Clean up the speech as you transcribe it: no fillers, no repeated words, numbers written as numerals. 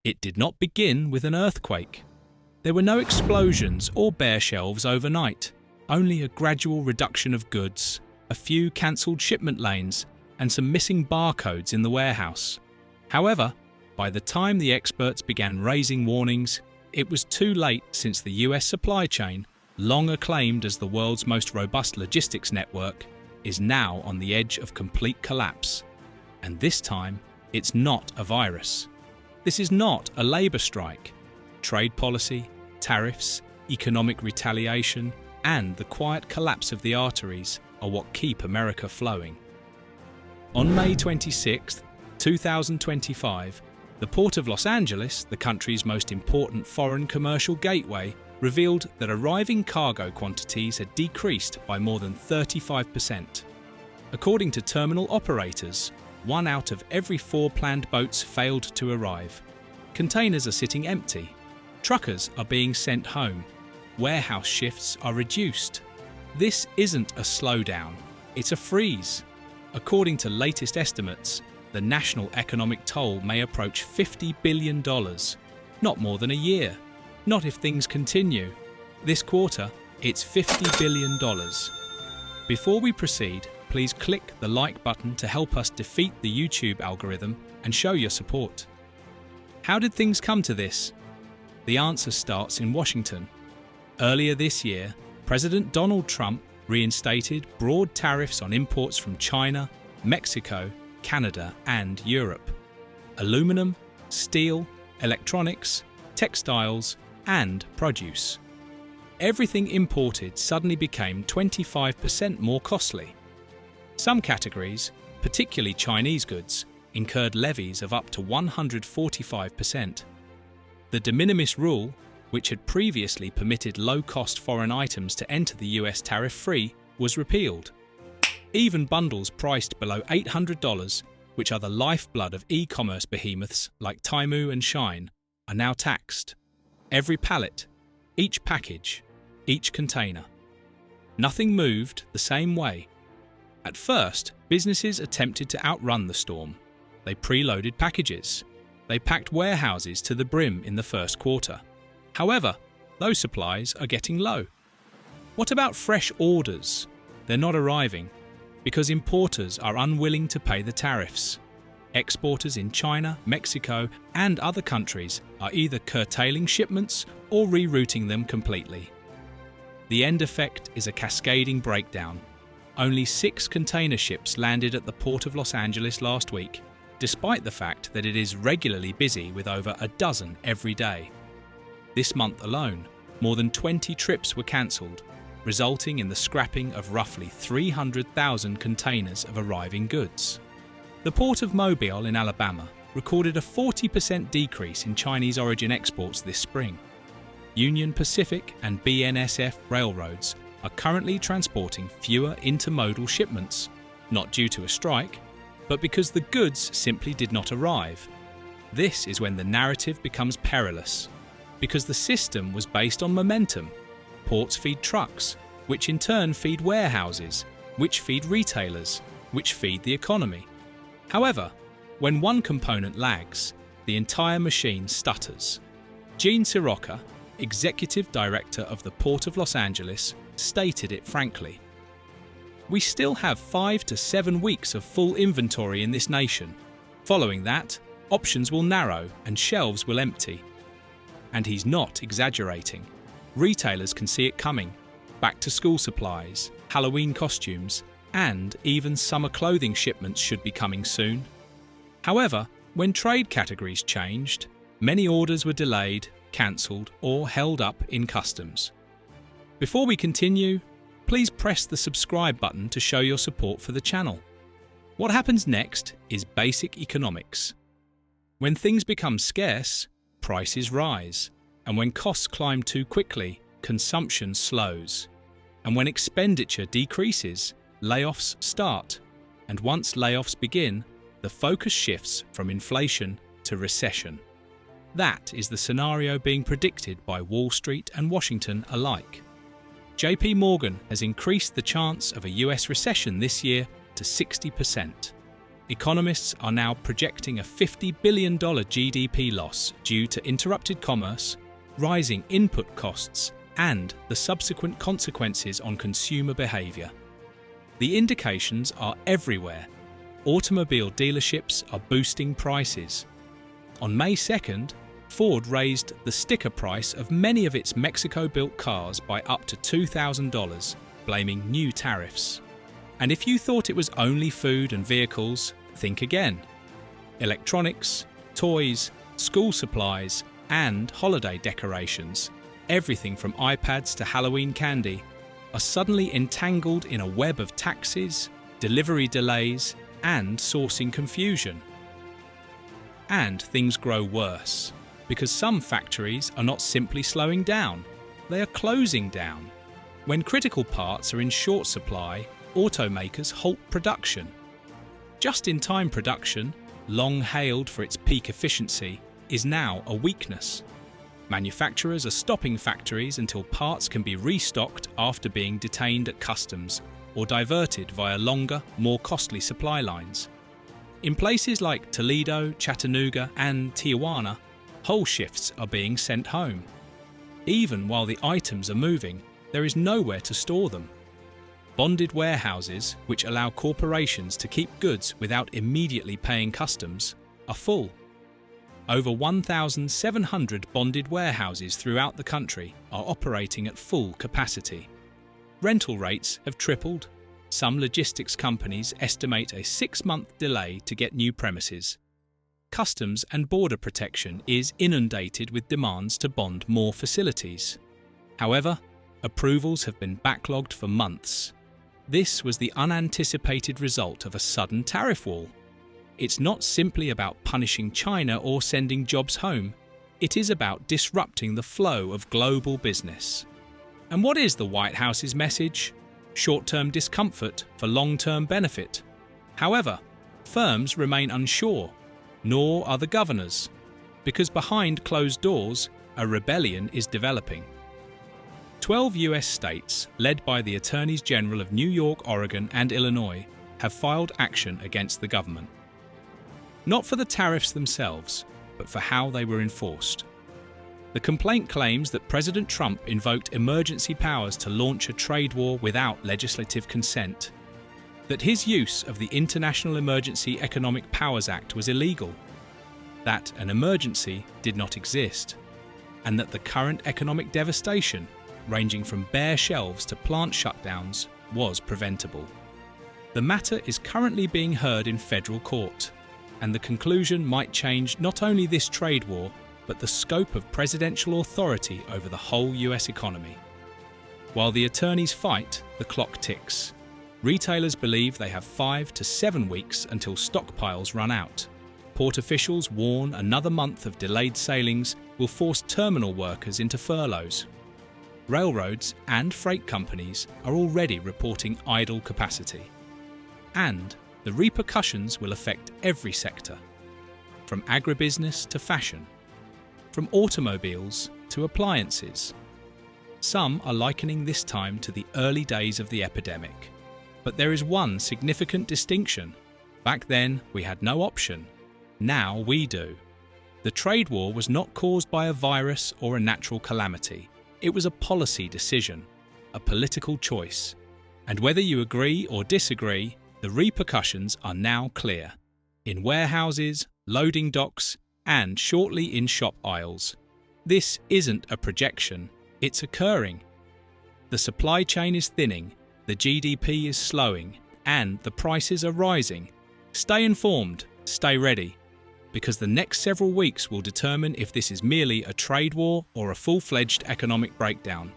It did not begin with an earthquake. There were no explosions or bare shelves overnight, only a gradual reduction of goods, a few cancelled shipment lanes, and some missing barcodes in the warehouse. However, by the time the experts began raising warnings, it was too late, since the US supply chain, long acclaimed as the world's most robust logistics network, is now on the edge of complete collapse. And this time, it's not a virus. This is not a labour strike. Trade policy, tariffs, economic retaliation, and the quiet collapse of the arteries are what keep America flowing. On May 26, 2025, the Port of Los Angeles, the country's most important foreign commercial gateway, revealed that arriving cargo quantities had decreased by more than 35%. According to terminal operators, 1 out of every 4 planned boats failed to arrive. Containers are sitting empty. Truckers are being sent home. Warehouse shifts are reduced. This isn't a slowdown, it's a freeze. According to latest estimates, the national economic toll may approach $50 billion. Not more than a year. Not if things continue. This quarter, it's $50 billion. Before we proceed, please click the like button to help us defeat the YouTube algorithm and show your support. How did things come to this? The answer starts in Washington. Earlier this year, President Donald Trump reinstated broad tariffs on imports from China, Mexico, Canada, and Europe. Aluminum, steel, electronics, textiles, and produce. Everything imported suddenly became 25% more costly. Some categories, particularly Chinese goods, incurred levies of up to 145%. The de minimis rule, which had previously permitted low-cost foreign items to enter the US tariff-free, was repealed. Even bundles priced below $800, which are the lifeblood of e-commerce behemoths like Temu and Shine, are now taxed. Every pallet, each package, each container. Nothing moved the same way. At first, businesses attempted to outrun the storm. They preloaded packages. They packed warehouses to the brim in the first quarter. However, those supplies are getting low. What about fresh orders? They're not arriving because importers are unwilling to pay the tariffs. Exporters in China, Mexico, and other countries are either curtailing shipments or rerouting them completely. The end effect is a cascading breakdown. Only 6 container ships landed at the Port of Los Angeles last week, despite the fact that it is regularly busy with over a dozen every day. This month alone, more than 20 trips were cancelled, resulting in the scrapping of roughly 300,000 containers of arriving goods. The Port of Mobile in Alabama recorded a 40% decrease in Chinese origin exports this spring. Union Pacific and BNSF railroads are currently transporting fewer intermodal shipments, not due to a strike, but because the goods simply did not arrive. This is when the narrative becomes perilous, because the system was based on momentum. Ports feed trucks, which in turn feed warehouses, which feed retailers, which feed the economy. However, when one component lags, the entire machine stutters. Gene Sirocca, executive director of the Port of Los Angeles, stated it frankly. We still have 5 to 7 weeks of full inventory in this nation. Following that, options will narrow and shelves will empty. And he's not exaggerating. Retailers can see it coming. Back-to-school supplies, Halloween costumes, and even summer clothing shipments should be coming soon. However, when trade categories changed, many orders were delayed, cancelled, or held up in customs. Before we continue, please press the subscribe button to show your support for the channel. What happens next is basic economics. When things become scarce, prices rise, and when costs climb too quickly, consumption slows. And when expenditure decreases, layoffs start. And once layoffs begin, the focus shifts from inflation to recession. That is the scenario being predicted by Wall Street and Washington alike. JP Morgan has increased the chance of a US recession this year to 60%. economists are now projecting a $50 billion GDP loss due to interrupted commerce, rising input costs, and the subsequent consequences on consumer behaviour. The indications are everywhere. Automobile dealerships are boosting prices. On May 2nd, Ford raised the sticker price of many of its Mexico-built cars by up to $2,000, blaming new tariffs. And if you thought it was only food and vehicles, think again. Electronics, toys, school supplies, and holiday decorations, everything from iPads to Halloween candy, are suddenly entangled in a web of taxes, delivery delays, and sourcing confusion. And things grow worse, because some factories are not simply slowing down, they are closing down. When critical parts are in short supply, automakers halt production. Just-in-time production, long hailed for its peak efficiency, is now a weakness. Manufacturers are stopping factories until parts can be restocked after being detained at customs or diverted via longer, more costly supply lines. In places like Toledo, Chattanooga, and Tijuana, whole shifts are being sent home. Even while the items are moving, there is nowhere to store them. Bonded warehouses, which allow corporations to keep goods without immediately paying customs, are full. Over 1,700 bonded warehouses throughout the country are operating at full capacity. Rental rates have tripled. Some logistics companies estimate a 6-month delay to get new premises. Customs and border protection is inundated with demands to bond more facilities. However, approvals have been backlogged for months. This was the unanticipated result of a sudden tariff wall. It's not simply about punishing China or sending jobs home. It is about disrupting the flow of global business. And what is the White House's message? Short-term discomfort for long-term benefit. However, firms remain unsure, nor are the governors, because behind closed doors, a rebellion is developing. 12 US states, led by the Attorneys General of New York, Oregon, and Illinois, have filed action against the government. Not for the tariffs themselves, but for how they were enforced. The complaint claims that President Trump invoked emergency powers to launch a trade war without legislative consent, that his use of the International Emergency Economic Powers Act was illegal, that an emergency did not exist, and that the current economic devastation, ranging from bare shelves to plant shutdowns, was preventable. The matter is currently being heard in federal court, and the conclusion might change not only this trade war, but the scope of presidential authority over the whole US economy. While the attorneys fight, the clock ticks. Retailers believe they have 5 to 7 weeks until stockpiles run out. Port officials warn another month of delayed sailings will force terminal workers into furloughs. Railroads and freight companies are already reporting idle capacity. And the repercussions will affect every sector, from agribusiness to fashion, from automobiles to appliances. Some are likening this time to the early days of the epidemic. But there is one significant distinction. Back then, we had no option. Now we do. The trade war was not caused by a virus or a natural calamity. It was a policy decision, a political choice. And whether you agree or disagree, the repercussions are now clear. In warehouses, loading docks, and shortly in shop aisles. This isn't a projection, it's occurring. The supply chain is thinning, the GDP is slowing, and the prices are rising. Stay informed, stay ready, because the next several weeks will determine if this is merely a trade war or a full-fledged economic breakdown.